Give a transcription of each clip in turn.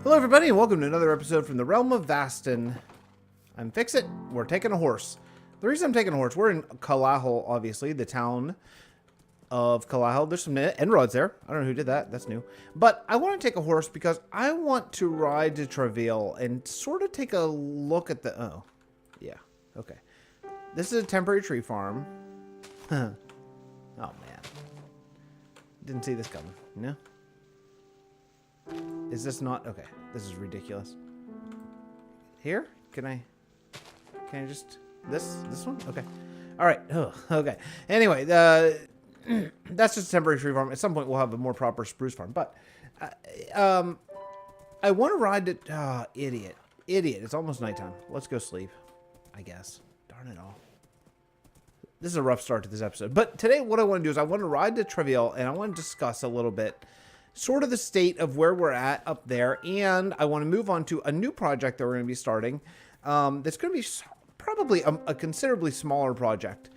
Hello everybody and welcome to another episode from the realm of Vasten. I'm Fixxitt. We're taking a horse. The reason I'm taking a horse, we're in Kalahal, obviously, the town of Kalahal. There's some En-rods there. I don't know who did that. That's new. But I want to take a horse because I want to ride to Travail and sort of take a look at the... Oh, yeah. Okay. This is a temporary tree farm. Oh, man. Didn't see this coming. No? Is this not... Okay. This is ridiculous. Here? Can I just... This one? Okay. Alright. Oh, okay. Anyway, that's just a temporary tree farm. At some point, we'll have a more proper spruce farm. But, I want to ride to... idiot. Idiot. It's almost nighttime. Let's go sleep. I guess. Darn it all. This is a rough start to this episode. But today, what I want to do is I want to ride to Travail, and I want to discuss a little bit sort of the state of where we're at up there, and I want to move on to a new project that we're going to be starting. That's going to be probably a considerably smaller project,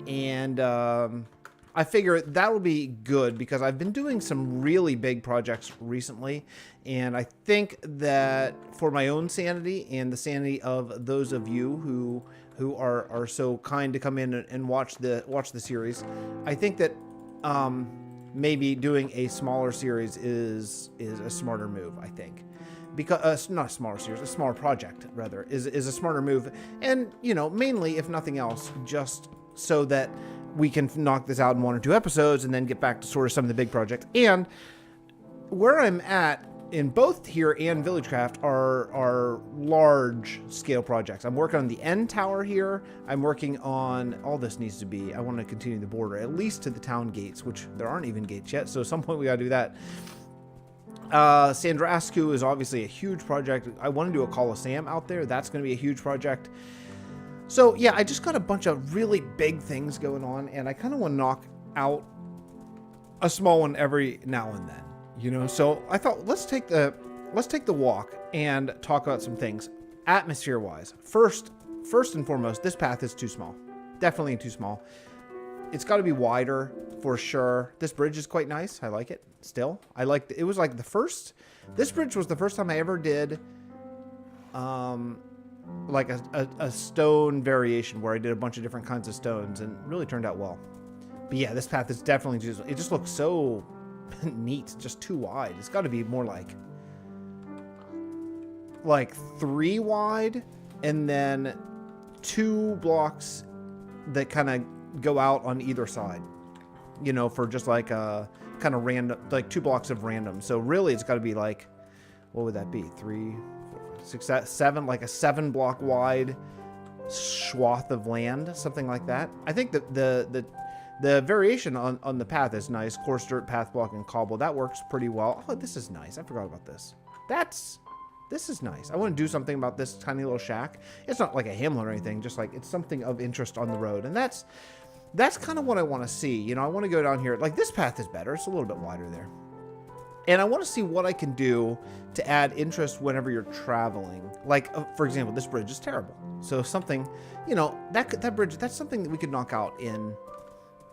and I figure that will be good because I've been doing some really big projects recently, and I think that for my own sanity and the sanity of those of you who are so kind to come in and watch the series, I think that maybe doing a smaller series is a smarter move, I think. Because, not a smaller series, a smaller project, rather, is a smarter move. And, you know, mainly, if nothing else, just so that we can knock this out in 1 or 2 episodes and then get back to sort of some of the big projects. And where I'm at in both here and Villagecraft are large scale projects. I'm working on the end tower here. I'm working on, all this needs to be, I want to continue the border, at least to the town gates, which there aren't even gates yet. So at some point we got to do that. Sandrascu is obviously a huge project. I want to do a Coliseum out there. That's going to be a huge project. So yeah, I just got a bunch of really big things going on, and I kind of want to knock out a small one every now and then. You know, so I thought let's take the walk and talk about some things atmosphere-wise. First and foremost, this path is too small. Definitely too small. It's got to be wider for sure. This bridge is quite nice. I like it still. I like it was like the first. This bridge was the first time I ever did like a stone variation where I did a bunch of different kinds of stones and really turned out well. But yeah, this path is definitely just, it just looks so neat, just too wide. It's got to be more like 3 wide and then 2 blocks that kind of go out on either side, you know, for just like a kind of random, like 2 blocks of random. So really it's got to be like, what would that be? 3, 4, 6, 7, like a 7 block wide swath of land, something like that. I think that the variation on the path is nice. Coarse dirt, path block, and cobble. That works pretty well. Oh, this is nice. I forgot about this. This is nice. I want to do something about this tiny little shack. It's not like a hamlet or anything. Just like it's something of interest on the road. And that's kind of what I want to see. You know, I want to go down here. Like this path is better. It's a little bit wider there. And I want to see what I can do to add interest whenever you're traveling. Like, for example, this bridge is terrible. So something, you know, that bridge, that's something that we could knock out in,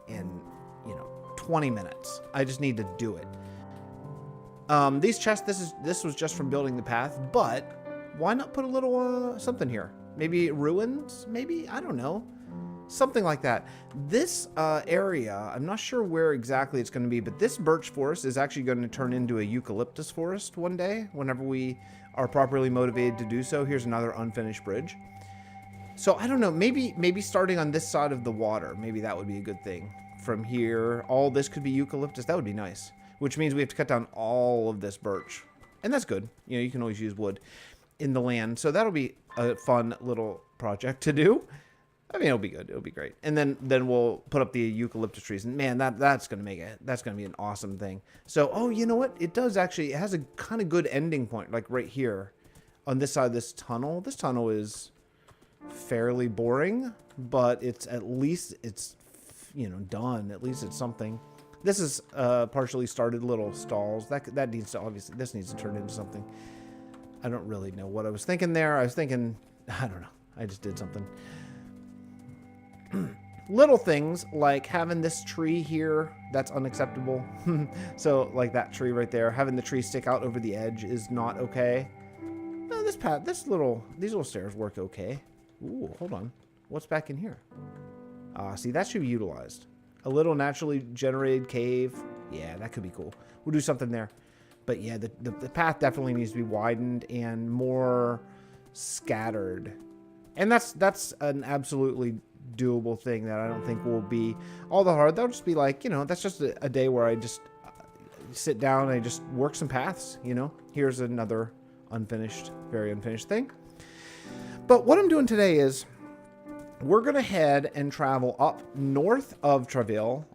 you know, 20 minutes. I just need to do it. These chests, this was just from building the path, but why not put a little something here? Maybe ruins? Maybe? I don't know. Something like that. This area, I'm not sure where exactly it's going to be, but this birch forest is actually going to turn into a eucalyptus forest one day, whenever we are properly motivated to do so. Here's another unfinished bridge. So I don't know, maybe starting on this side of the water, maybe that would be a good thing. From here, all this could be eucalyptus. That would be nice. Which means we have to cut down all of this birch. And that's good. You know, you can always use wood in the land. So that'll be a fun little project to do. I mean, it'll be good. It'll be great. And then we'll put up the eucalyptus trees. And man, that's going to make it. That's going to be an awesome thing. So, oh, you know what? It does actually, it has a kind of good ending point, like right here on this side of this tunnel. This tunnel is fairly boring, but it's at least it's, you know, done. At least it's something. This is partially started little stalls. That needs to, obviously, this needs to turn into something. I don't really know what I was thinking there. I was thinking, I don't know. I just did something. little things like having this tree here, that's unacceptable. So like that tree right there, having the tree stick out over the edge is not okay. No, these little stairs work okay. Ooh, hold on. What's back in here? See, that should be utilized. A little naturally generated cave. Yeah, that could be cool. We'll do something there. But yeah, the path definitely needs to be widened and more scattered. And that's an absolutely doable thing that I don't think will be all that hard. That'll just be like, you know, that's just a day where I just sit down and I just work some paths, you know. Here's another very unfinished thing. But what I'm doing today is we're going to head and travel up north of Travail,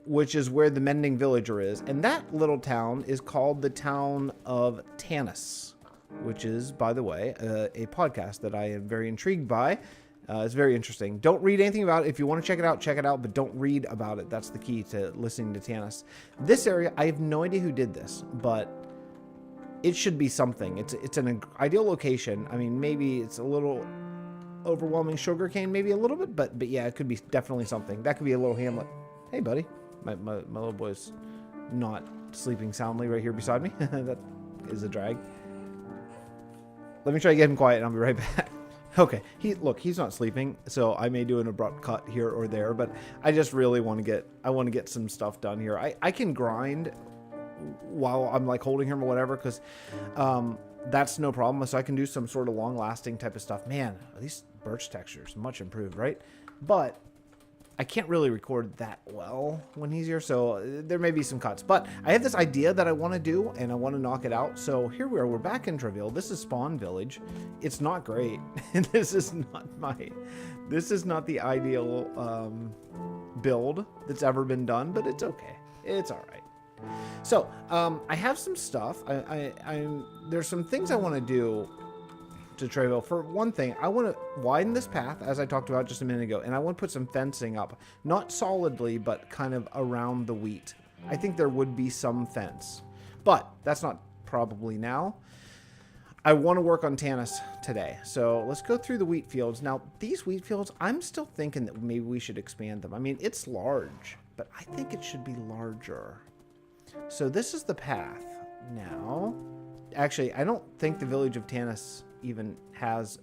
which is where the Mending Villager is. And that little town is called the town of Tanis, which is, by the way, a podcast that I am very intrigued by. It's very interesting. Don't read anything about it. If you want to check it out, but don't read about it. That's the key to listening to Tanis. This area, I have no idea who did this, but it should be something. It's an ideal location. I mean, maybe it's a little overwhelming sugarcane, maybe a little bit, but yeah, it could be definitely something. That could be a little hamlet. Hey, buddy. My little boy's not sleeping soundly right here beside me. That is a drag. Let me try to get him quiet and I'll be right back. Okay, he's not sleeping, so I may do an abrupt cut here or there, but I just really want to get some stuff done here. I can grind while I'm like holding him or whatever, because that's no problem. So I can do some sort of long-lasting type of stuff. Man, these birch textures much improved, right? But I can't really record that well when he's here, so there may be some cuts. But I have this idea that I want to do, and I want to knock it out. So here we are. We're back in Travail. This is Spawn Village. It's not great. This is not the ideal build that's ever been done, but it's okay. It's all right. So I have some stuff. There's some things I want to do to Travail. For one thing, I want to widen this path, as I talked about just a minute ago, and I want to put some fencing up, not solidly, but kind of around the wheat. I think there would be some fence, but that's not probably now. I want to work on Tanis today, so let's go through the wheat fields. Now, these wheat fields, I'm still thinking that maybe we should expand them. I mean, it's large, but I think it should be larger. So this is the path. Now, actually, I don't think the village of Tanis even has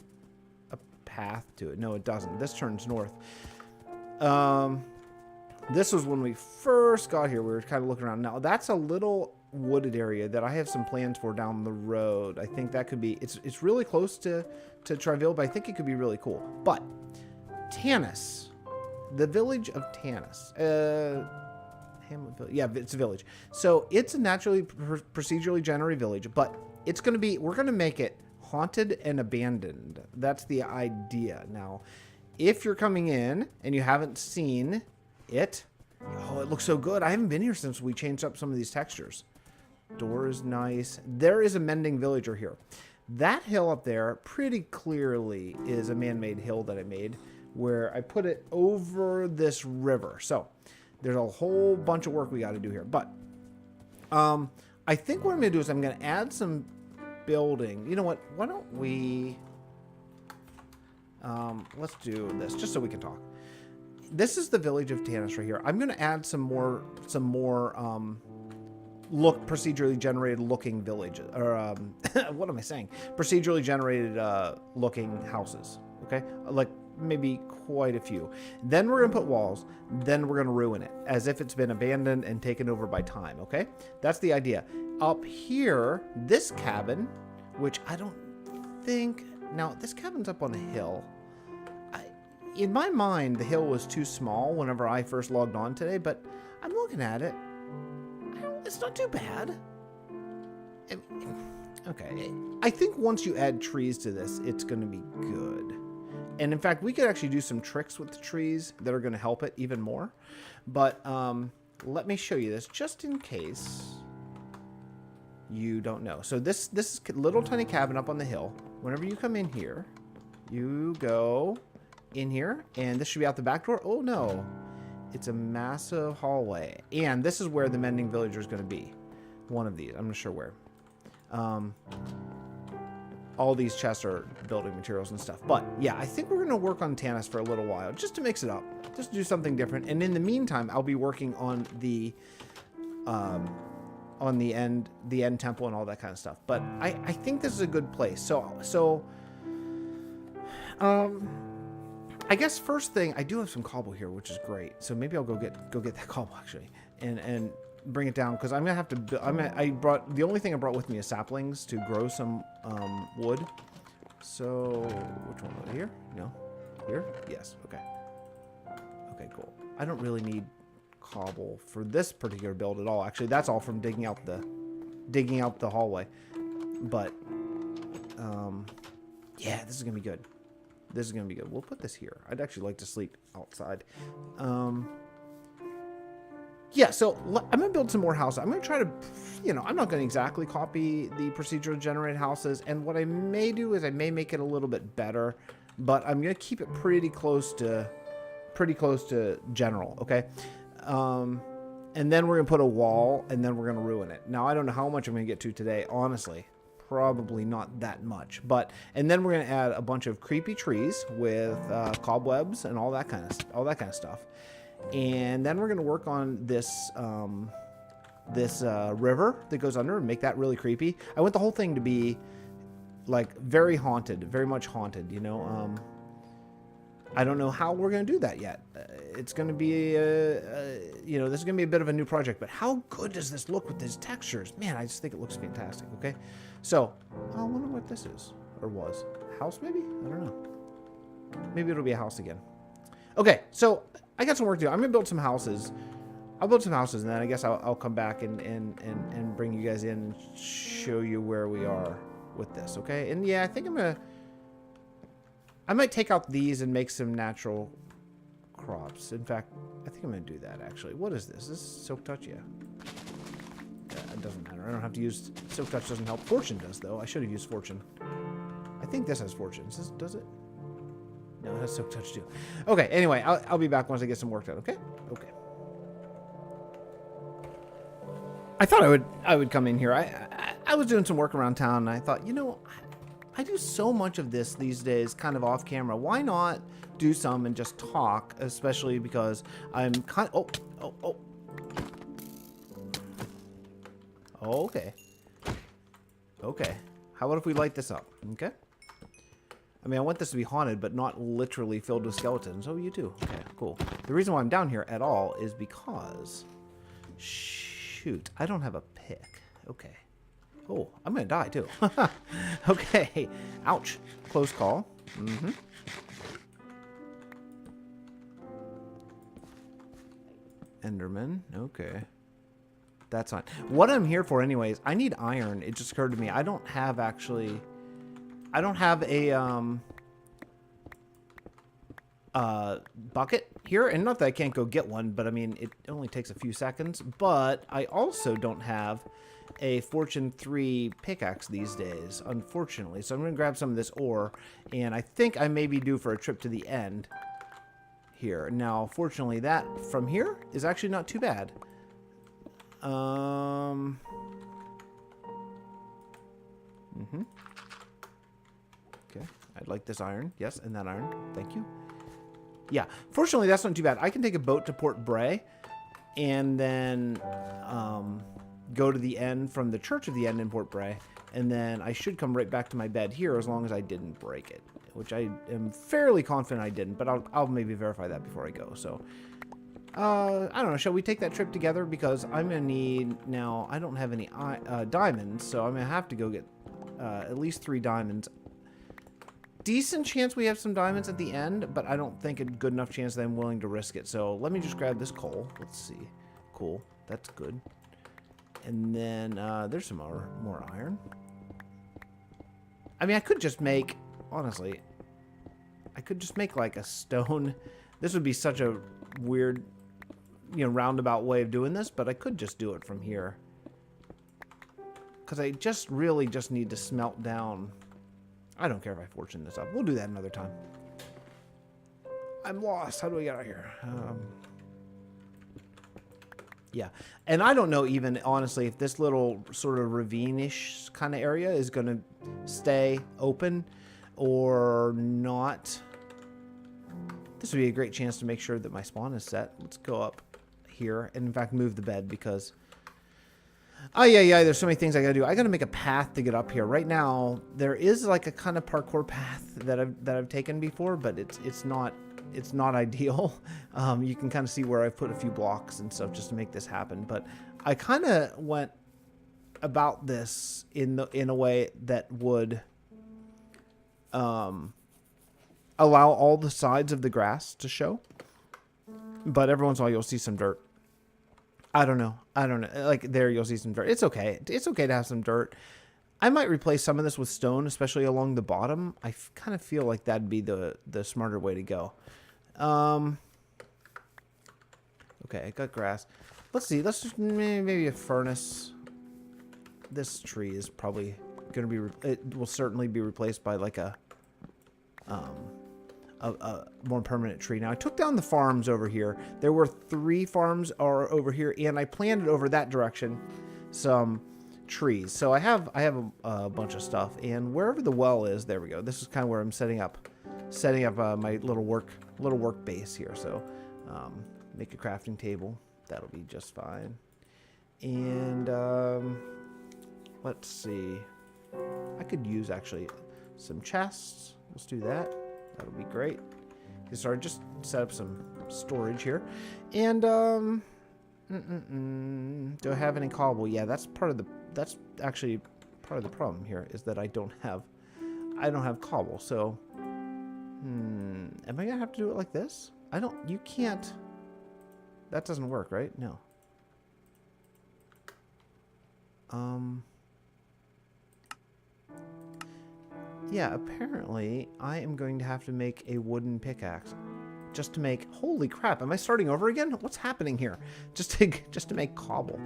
a path to it. No, it doesn't. This turns north. This was when we first got here. We were kind of looking around. Now, that's a little wooded area that I have some plans for down the road. I think that could be... It's really close to Travail, but I think it could be really cool. But Tanis, the village of Tanis... yeah, it's a village. So it's a naturally procedurally generated village, but it's going to be... We're going to make it haunted and abandoned. That's the idea. Now, if you're coming in and you haven't seen it, oh, it looks so good. I haven't been here since we changed up some of these textures. Door is nice. There is a Mending Villager here. That hill up there pretty clearly is a man-made hill that I made where I put it over this river. So there's a whole bunch of work we got to do here. But I think what I'm going to do is I'm going to add some building. You know what? Why don't we... let's do this just so we can talk. This is the village of Tanis right here. I'm going to add some more procedurally generated looking villages, or what am I saying? Procedurally generated looking houses. Okay, like maybe quite a few. Then we're going to put walls. Then we're going to ruin it as if it's been abandoned and taken over by time. Okay, that's the idea. Up here, this cabin, which I don't think... Now, this cabin's up on a hill. In my mind, the hill was too small whenever I first logged on today, but I'm looking at it. It's not too bad. Okay. I think once you add trees to this, it's going to be good. And in fact, we could actually do some tricks with the trees that are going to help it even more. But let me show you this just in case you don't know. So this little tiny cabin up on the hill, whenever you come in here, you go in here, and this should be out the back door. Oh, no. It's a massive hallway. And this is where the Mending Villager is going to be. One of these. I'm not sure where. all these chests are building materials and stuff. But yeah, I think we're going to work on Tanis for a little while just to mix it up, just to do something different. And in the meantime, I'll be working on the end temple and all that kind of stuff. But I think this is a good place. So I guess first thing, I do have some cobble here, which is great. So maybe I'll go get that cobble actually and bring it down, because I'm gonna have to. The only thing I brought with me is saplings to grow some wood. So which one was it? Here? No, here? Yes. Okay. Okay, cool. I don't really need cobble for this particular build at all. Actually, that's all from digging out the hallway. But yeah, this is gonna be good. This is gonna be good. We'll put this here. I'd actually like to sleep outside. Yeah, so I'm going to build some more houses. I'm going to try to, I'm not going to exactly copy the procedural generated houses. And what I may do is I may make it a little bit better, but I'm going to keep it pretty close to general, okay? And then we're going to put a wall, and then we're going to ruin it. Now, I don't know how much I'm going to get to today, honestly. Probably not that much. And then we're going to add a bunch of creepy trees with cobwebs and all that kind of stuff. And then we're going to work on this river that goes under and make that really creepy. I want the whole thing to be like very haunted, very much haunted, I don't know how we're going to do that yet. It's going to be, this is going to be a bit of a new project, but how good does this look with these textures? Man, I just think it looks fantastic, okay? So, I wonder what this is, or was. House, maybe? I don't know. Maybe it'll be a house again. Okay, so I got some work to do. I'm going to build some houses. I'll build some houses, and then I guess I'll come back and bring you guys in and show you where we are with this, okay? And yeah, I think I might take out these and make some natural crops. In fact, I think I'm going to do that, actually. What is this? Is this Silk Touch? Yeah. It doesn't matter. I don't have to use... Silk Touch doesn't help. Fortune does, though. I should have used Fortune. I think this has Fortune. Does it? No, it has Silk Touch, too. Okay, anyway, I'll be back once I get some work done, okay? Okay. I thought I would come in here. I was doing some work around town, and I thought, I do so much of this these days kind of off camera. Why not do some and just talk, especially because I'm kind of... Oh. Okay. Okay. How about if we light this up? Okay. I mean, I want this to be haunted, but not literally filled with skeletons. Oh, you too. Okay, cool. The reason why I'm down here at all is because... Shoot, I don't have a pick. Okay. Oh, I'm going to die, too. Okay. Ouch. Close call. Mm-hmm. Enderman. Okay. That's fine. What I'm here for, anyways, I need iron. It just occurred to me. I don't have a... bucket here, and not that I can't go get one, but I mean, it only takes a few seconds. But I also don't have a Fortune 3 pickaxe these days, unfortunately. So I'm going to grab some of this ore, and I think I may be due for a trip to the end here. Now, fortunately, that from here is actually not too bad. Okay, I'd like this iron. Yes, and that iron. Thank you. Yeah, fortunately, that's not too bad. I can take a boat to Port Bray and then go to the end from the Church of the End in Port Bray, and then I should come right back to my bed here as long as I didn't break it, which I am fairly confident I didn't, but I'll maybe verify that before I go. So, I don't know. Shall we take that trip together? Because I'm going to need... Now, I don't have any diamonds, so I'm going to have to go get at least 3 diamonds. Decent chance we have some diamonds at the end, but I don't think a good enough chance that I'm willing to risk it. So let me just grab this coal. Let's see. Cool. That's good. And then there's some more iron. I mean, I could just make... Honestly, I could just make like a stone... This would be such a weird, roundabout way of doing this, but I could just do it from here. Because I really just need to smelt down... I don't care if I fortune this up. We'll do that another time. I'm lost. How do I get out of here? Yeah. And I don't know even, honestly, if this little sort of ravine-ish kind of area is going to stay open or not. This would be a great chance to make sure that my spawn is set. Let's go up here and, in fact, move the bed because... Oh, yeah, there's so many things I got to do. I got to make a path to get up here. Right now, there is like a kind of parkour path that I've taken before, but it's not ideal. You can kind of see where I've put a few blocks and stuff just to make this happen. But I kind of went about this in a way that would allow all the sides of the grass to show. But every once in a while you'll see some dirt. I don't know. Like there you'll see some dirt. It's okay. It's okay to have some dirt. I might replace some of this with stone, especially along the bottom. I kind of feel like that'd be the smarter way to go. Okay, I got grass. Let's see. Let's just maybe a furnace. This tree is probably going to be... It will certainly be replaced by like a more permanent tree. Now, I took down the farms over here. There were 3 farms over here, and I planted over that direction some trees. So I have a bunch of stuff, and wherever the well is, there we go. This is kind of where I'm setting up my little work base here. So make a crafting table. That'll be just fine. And let's see. I could use actually some chests. Let's do that. That'll be great. Okay, sorry, just set up some storage here. And do I have any cobble? Yeah, that's actually part of the problem here is that I don't have cobble. So am I gonna have to do it like this? You can't. That doesn't work, right? No. Yeah, apparently I am going to have to make a wooden pickaxe just to make... Holy crap, am I starting over again? What's happening here? Just to make cobble.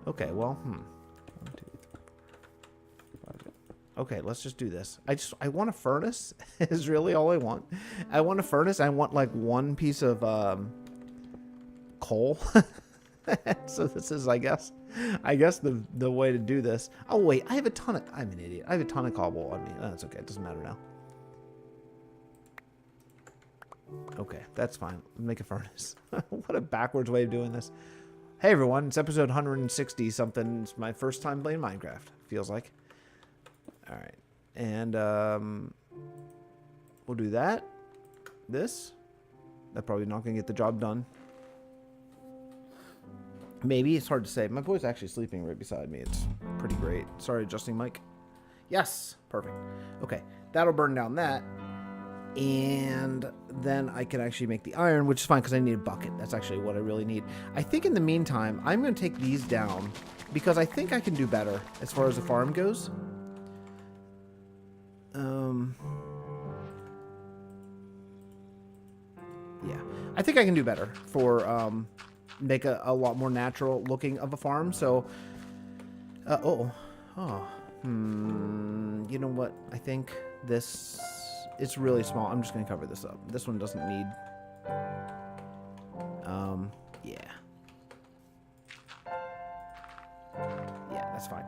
Okay, well, 1, 2, 3, 4, 5. Okay, let's just do this. I want a furnace is really all I want. I want a furnace. I want like 1 piece of coal. So this is, I guess the way to do this. Oh wait, I'm an idiot. I have a ton of cobble on me. Oh, that's okay. It doesn't matter now. Okay, that's fine. Make a furnace. What a backwards way of doing this. Hey everyone, it's episode 160 something. It's my first time playing Minecraft. Feels like. All right, and we'll do that. That's probably not gonna get the job done. Maybe. It's hard to say. My boy's actually sleeping right beside me. It's pretty great. Sorry, adjusting mic. Yes. Perfect. Okay. That'll burn down that. And then I can actually make the iron, which is fine because I need a bucket. That's actually what I really need. I think in the meantime, I'm going to take these down because I think I can do better as far as the farm goes. Yeah. I think I can do better for... make a lot more natural looking of a farm. So you know what, I think it's really small. I'm just gonna cover this up. This one doesn't need yeah, that's fine.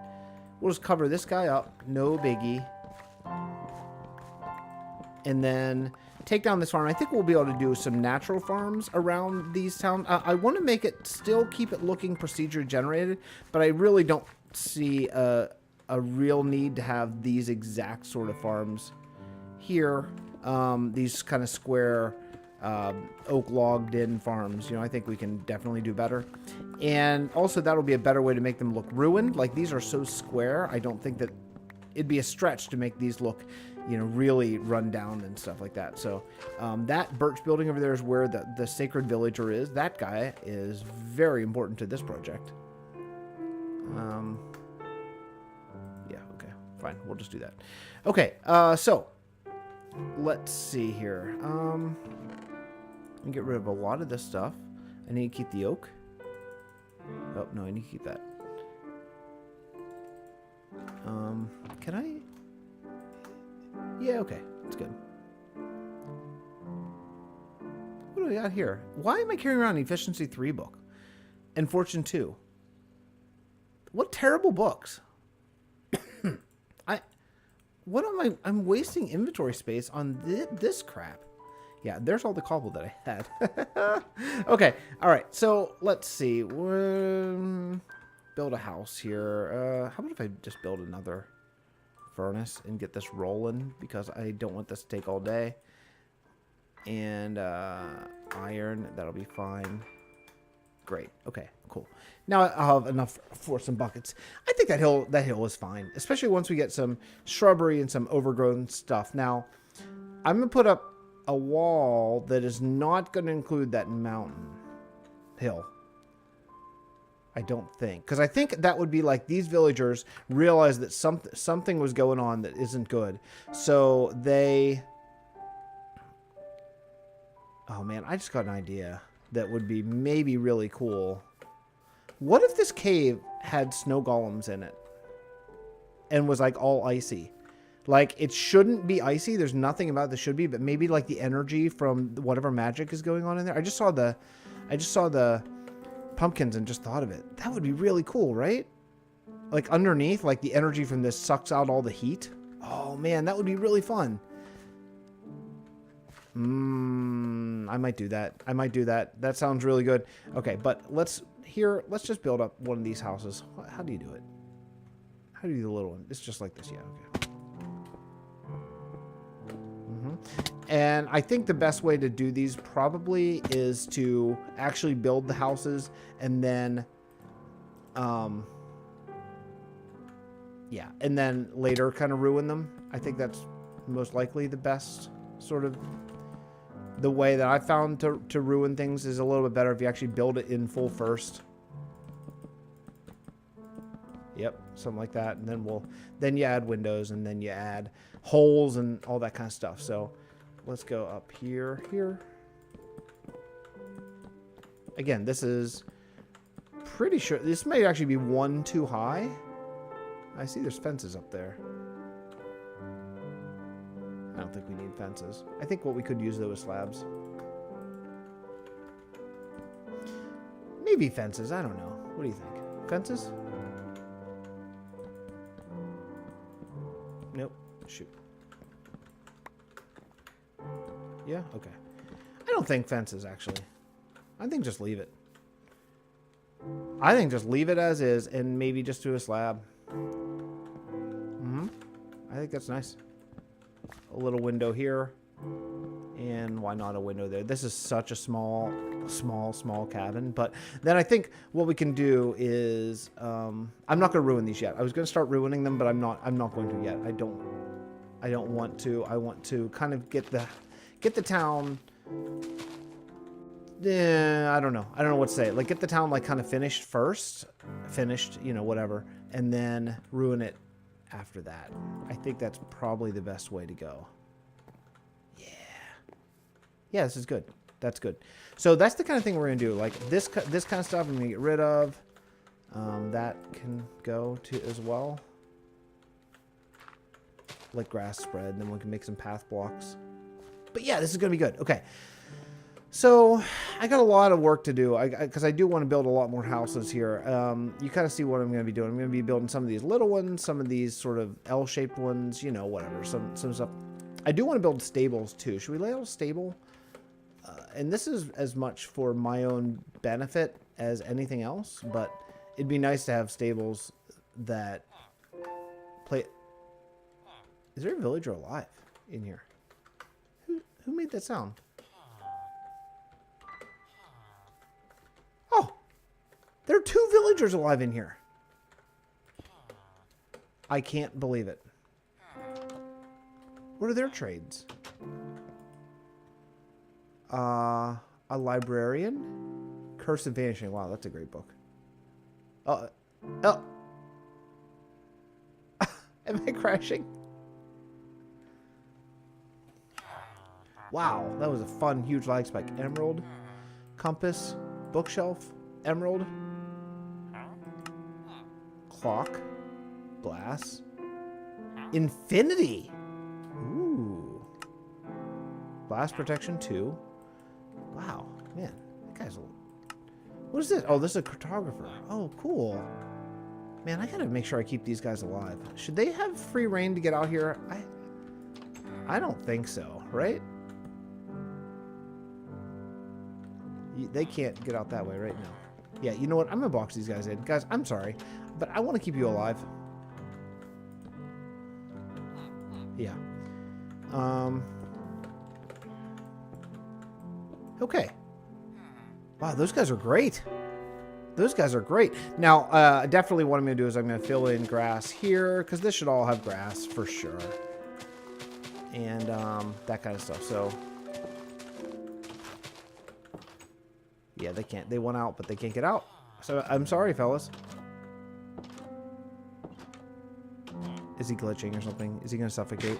We'll just cover this guy up, no biggie, and then take down this farm. I think we'll be able to do some natural farms around these towns. I want to make it still keep it looking procedure generated, but I really don't see a real need to have these exact sort of farms here. These kind of square oak logged in farms. You know, I think we can definitely do better. And also that'll be a better way to make them look ruined. Like these are so square. I don't think that it'd be a stretch to make these look, you know, really run down and stuff like that. So that birch building over there is where the sacred villager is. That guy is very important to this project. Yeah, okay, fine. We'll just do that. Okay, so let's see here. Get rid of a lot of this stuff. I need to keep the oak. Oh, no, I need to keep that. Can I... Yeah, okay. That's good. What do we got here? Why am I carrying around an Efficiency 3 book? and Fortune 2. What terrible books. I'm wasting inventory space on this crap. Yeah, there's all the cobble that I had. Okay, all right. So let's see. Build a house here. How about if I just build another furnace and get this rolling, because I don't want this to take all day. And iron, that'll be fine. Great. Okay, cool. Now I'll have enough for some buckets. I think that hill is fine, especially once we get some shrubbery and some overgrown stuff. Now, I'm going to put up a wall that is not going to include that mountain hill. I don't think. Because I think that would be like these villagers realized that something was going on that isn't good. So they... Oh, man, I just got an idea that would be maybe really cool. What if this cave had snow golems in it and was like all icy? Like, it shouldn't be icy. There's nothing about it that should be, but maybe like the energy from whatever magic is going on in there. I just saw the pumpkins and just thought of it. That would be really cool, right? Like underneath, like the energy from this sucks out all the heat. Oh man, that would be really fun. I might do that. That sounds really good. Okay, but let's just build up one of these houses. How do you do it? How do you do the little one? It's just like this, yeah, okay. And I think the best way to do these probably is to actually build the houses and then, yeah, and then later kind of ruin them. I think that's most likely the best sort of... The way that I found to ruin things is a little bit better if you actually build it in full first. Yep, something like that. And then you add windows, and then you add holes and all that kind of stuff. So let's go up here. Again, this is pretty sure this may actually be one too high. I see there's fences up there. I don't think we need fences. I think what we could use, though, is slabs. Maybe fences. I don't know. What do you think? Fences? Nope. Shoot. Yeah? Okay. I don't think fences, actually. I think just leave it. I think just leave it as is and maybe just do a slab. I think that's nice. A little window here, and why not a window there? This is such a small cabin, but then I think what we can do is I'm not going to ruin these yet. I was going to start ruining them, but I'm not going to yet. I don't want to. I want to kind of get the town. Yeah, I don't know what to say. Like, get the town like kind of finished, you know, whatever, and then ruin it after that. I think that's probably the best way to go. Yeah, this is good. That's good. So that's the kind of thing we're gonna do. Like this kind of stuff I'm gonna get rid of. That can go to as well. Let grass spread, and then we can make some path blocks. But yeah, this is gonna be good. Okay. So I got a lot of work to do because I do want to build a lot more houses here. You kind of see what I'm going to be doing. I'm going to be building some of these little ones, some of these sort of L-shaped ones, you know, whatever, some stuff. I do want to build stables too. Should we lay out a stable? And this is as much for my own benefit as anything else, but it'd be nice to have stables that play. Is there a villager alive in here? Who made that sound? There are 2 villagers alive in here. I can't believe it. What are their trades? A librarian? Curse of Vanishing. Wow, that's a great book. Oh. Am I crashing? Wow, that was a fun, huge lag spike. Emerald, compass, bookshelf, emerald. Clock, glass, infinity. Ooh. Blast protection 2. Wow, man, that guy's What is this? Oh, this is a cartographer. Oh, cool. Man, I gotta make sure I keep these guys alive. Should they have free reign to get out here? I don't think so, right? They can't get out that way right now. Yeah, you know what? I'm gonna box these guys in. Guys, I'm sorry, but I want to keep you alive. Yeah. Okay. Wow, those guys are great. Those guys are great. Now, definitely what I'm going to do is I'm going to fill in grass here, because this should all have grass for sure. And that kind of stuff. So, yeah, they can't. They want out, but they can't get out. So, I'm sorry, fellas. Is he glitching or something? Is he going to suffocate?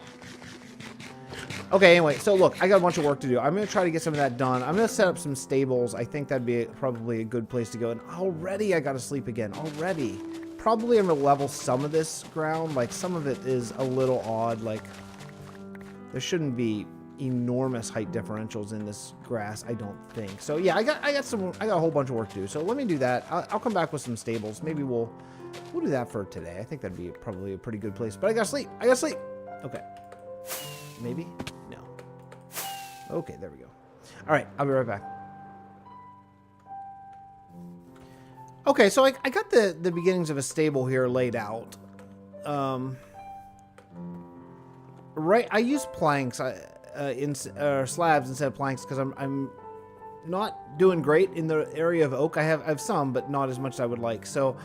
Okay, anyway, so look, I got a bunch of work to do. I'm going to try to get some of that done. I'm going to set up some stables. I think that'd be probably a good place to go. And already I got to sleep again. Already. Probably I'm going to level some of this ground. Like, some of it is a little odd. Like, there shouldn't be enormous height differentials in this grass, I don't think. So, yeah, I got a whole bunch of work to do. So, let me do that. I'll come back with some stables. Maybe we'll do that for today. I think that'd be probably a pretty good place. But I got to sleep. I got to sleep. Okay. Maybe? No. Okay, there we go. All right, I'll be right back. Okay, so I got the beginnings of a stable here laid out. Right, I use planks slabs instead of planks because I'm not doing great in the area of oak. I have some, but not as much as I would like. So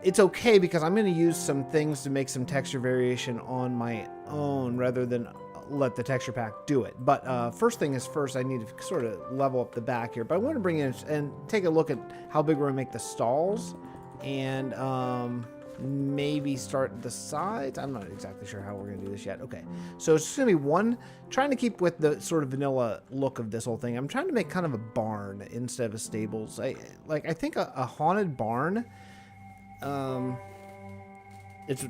it's okay because I'm going to use some things to make some texture variation on my own rather than let the texture pack do it. But first thing is first, I need to sort of level up the back here. But I want to bring in and take a look at how big we're going to make the stalls and maybe start the sides. I'm not exactly sure how we're going to do this yet. Okay, so it's just going to be one, trying to keep with the sort of vanilla look of this whole thing. I'm trying to make kind of a barn instead of a stables. I think a haunted barn.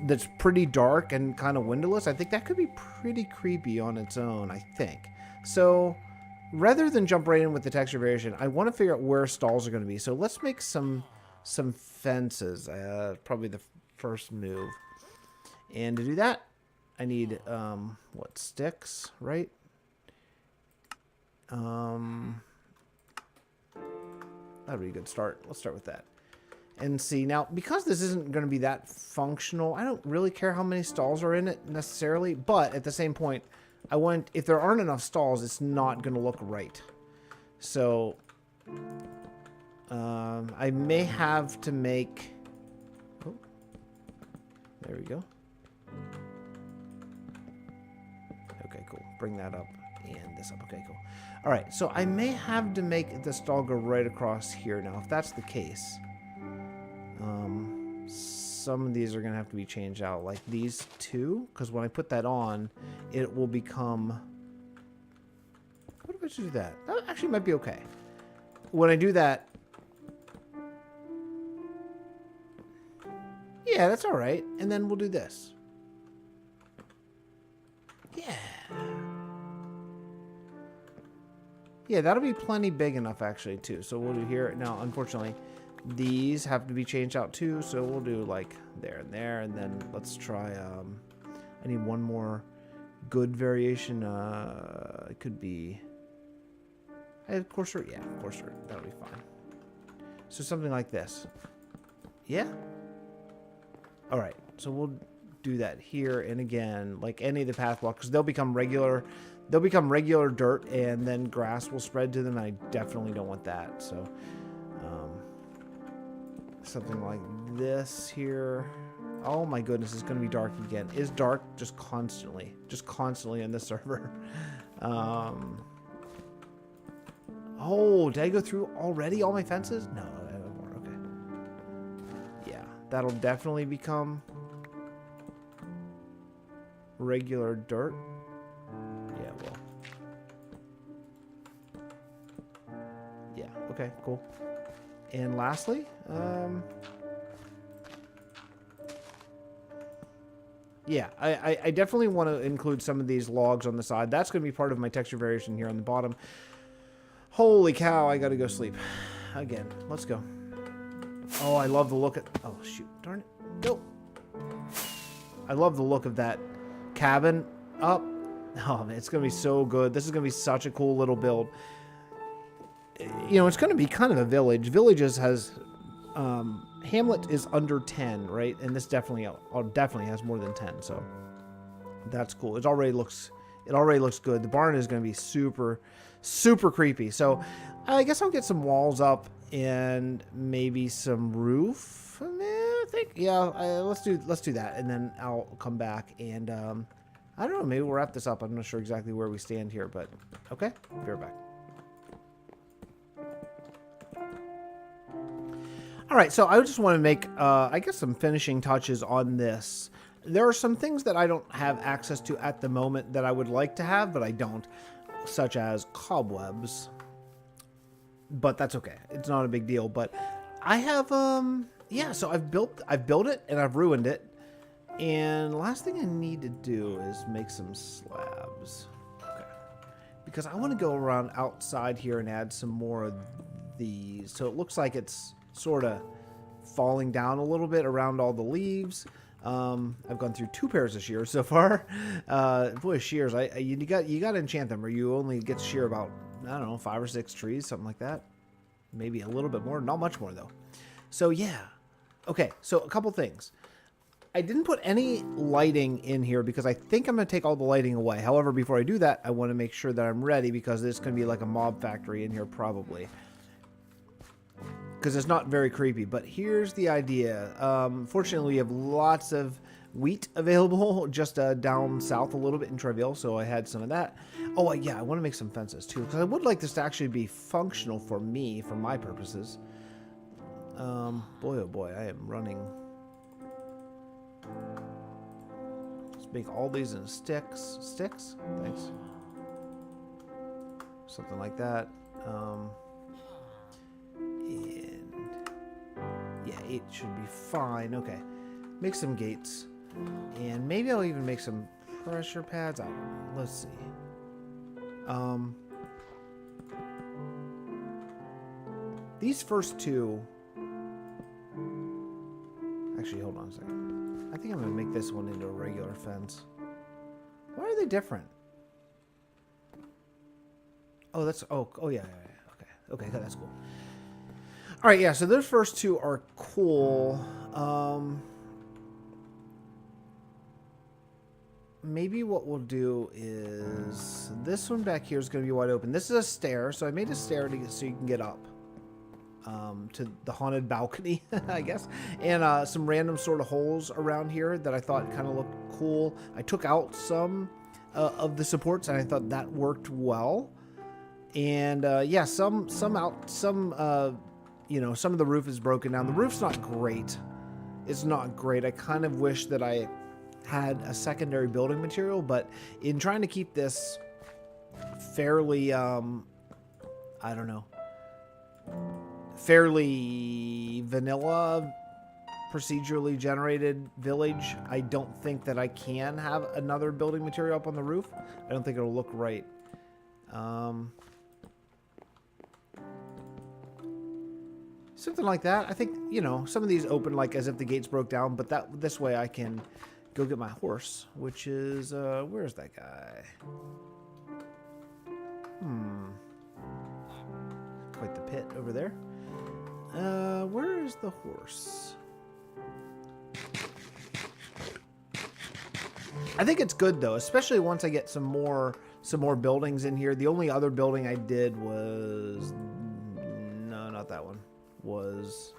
That's pretty dark and kind of windowless. I think that could be pretty creepy on its own, I think. So rather than jump right in with the texture variation, I want to figure out where stalls are going to be. So let's make some fences. Probably the first move. And to do that, I need what, sticks, right? That'd be a good start. Let's start with that. And see, now, because this isn't going to be that functional, I don't really care how many stalls are in it necessarily. But at the same point, if there aren't enough stalls, it's not going to look right. So, I may have to make... Oh, there we go. Okay, cool. Bring that up and this up. Okay, cool. All right, so I may have to make the stall go right across here. Now, if that's the case... some of these are going to have to be changed out, like these two, because when I put that on, it will become... What if I should do that? That actually might be okay. When I do that... Yeah, that's all right. And then we'll do this. Yeah. Yeah, that'll be plenty big enough, actually, too. So we'll do here. Now, unfortunately... These have to be changed out too, so we'll do like there, and then let's try, I need one more good variation, it could be, coarser, yeah, coarser, that'll be fine. So something like this. Yeah? Alright, so we'll do that here, and again, like any of the path blocks, they'll become regular dirt, and then grass will spread to them, and I definitely don't want that, so... something like this here. Oh my goodness, it's going to be dark again. It's dark just constantly on this server. Oh, did I go through already all my fences? No, I have more. Okay. Yeah, that'll definitely become regular dirt. Yeah, well. Yeah, okay, cool. And lastly, yeah, I definitely want to include some of these logs on the side. That's going to be part of my texture variation here on the bottom. Holy cow, I got to go sleep. again. Let's go. Oh, I love the look at... Oh, shoot. Darn it. Go. I love the look of that cabin up. Oh, man, it's going to be so good. This is going to be such a cool little build. You know, it's going to be kind of a village. Villages has... Hamlet is under 10, right? And this definitely has more than 10, so that's cool. It already looks good. The barn is going to be super, super creepy. So I guess I'll get some walls up and maybe some roof. I think, yeah. Let's do that, and then I'll come back and I don't know. Maybe we'll wrap this up. I'm not sure exactly where we stand here, but okay. Be right back. All right, so I just want to make, I guess, some finishing touches on this. There are some things that I don't have access to at the moment that I would like to have, but I don't, such as cobwebs. But that's okay. It's not a big deal. But I have, yeah. So I've built it and I've ruined it. And the last thing I need to do is make some slabs, okay? Because I want to go around outside here and add some more of these. So it looks like it's sort of falling down a little bit around all the leaves. I've gone through 2 pairs of shears so far. Boy, shears, you got to enchant them, or you only get to shear about, I don't know, 5 or 6 trees, something like that. Maybe a little bit more, not much more though. So yeah, okay. So a couple things. I didn't put any lighting in here because I think I'm going to take all the lighting away. However, before I do that, I want to make sure that I'm ready because this can be like a mob factory in here probably. Because it's not very creepy, but here's the idea. Fortunately, we have lots of wheat available just down south a little bit in Treville, so I had some of that. Oh, yeah, I want to make some fences too, because I would like this to actually be functional for me, for my purposes. Boy, oh boy, I am running. Let's make all these in sticks. Sticks? Thanks. Something like that. And yeah, 8 should be fine. Okay, make some gates, and maybe I'll even make some pressure pads. I don't know. Let's see. These first 2. Actually, hold on a second. I think I'm gonna make this one into a regular fence. Why are they different? Oh, that's oh yeah. Okay, that's cool. All right, yeah, so those first 2 are cool. Maybe what we'll do is this one back here is going to be wide open. This is a stair, so I made a stair so you can get up to the haunted balcony, I guess. And some random sort of holes around here that I thought kind of looked cool. I took out some of the supports, and I thought that worked well. And yeah, you know, some of the roof is broken down. The roof's not great. It's not great. I kind of wish that I had a secondary building material, but in trying to keep this fairly, I don't know, fairly vanilla, procedurally generated village, I don't think that I can have another building material up on the roof. I don't think it'll look right. Something like that. I think, you know, some of these open like as if the gates broke down, but this way I can go get my horse, which is, where's that guy? Quite the pit over there. Where is the horse? I think it's good though, especially once I get some more buildings in here. The only other building I did was, no, not that one. Was,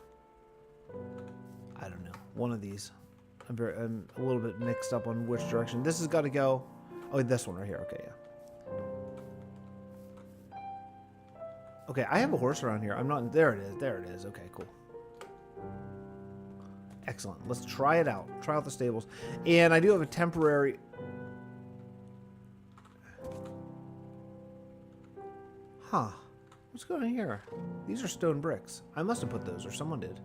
I don't know, one of these. I'm a little bit mixed up on which direction. This has got to go. Oh, this one right here. Okay, yeah. Okay, I have a horse around here. I'm not. There it is. There it is. Okay, cool. Excellent. Let's try it out. Try out the stables. And I do have a temporary. Huh. What's going on here? These are stone bricks. I must have put those, or someone did.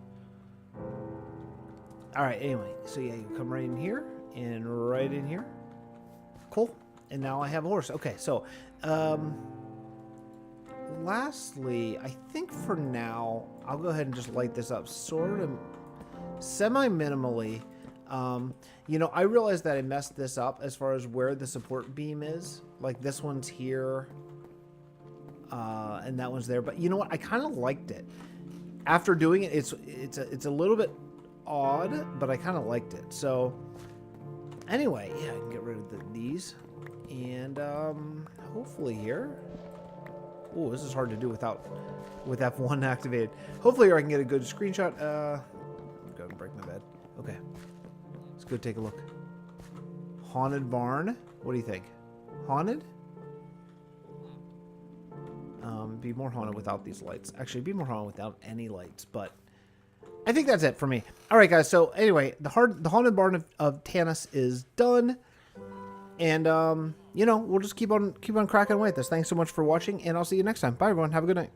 All right, anyway. So, yeah, you come right in here and right in here. Cool. And now I have a horse. Okay, so lastly, I think for now, I'll go ahead and just light this up sort of semi-minimally. You know, I realized that I messed this up as far as where the support beam is. Like this one's here, and that one's there. But you know what? I kind of liked it. After doing it, it's a little bit odd, but I kind of liked it. So anyway, yeah, I can get rid of these, and hopefully here. Oh, this is hard to do with F1 activated. Hopefully here I can get a good screenshot. Go and break my bed. Okay. Let's go take a look. Haunted barn. What do you think? Haunted? Be more haunted without these lights. Actually, be more haunted without any lights, but I think that's it for me. All right, guys. So anyway, the haunted barn of Tanis is done. And, you know, we'll just keep on cracking away at this. Thanks so much for watching, and I'll see you next time. Bye, everyone. Have a good night.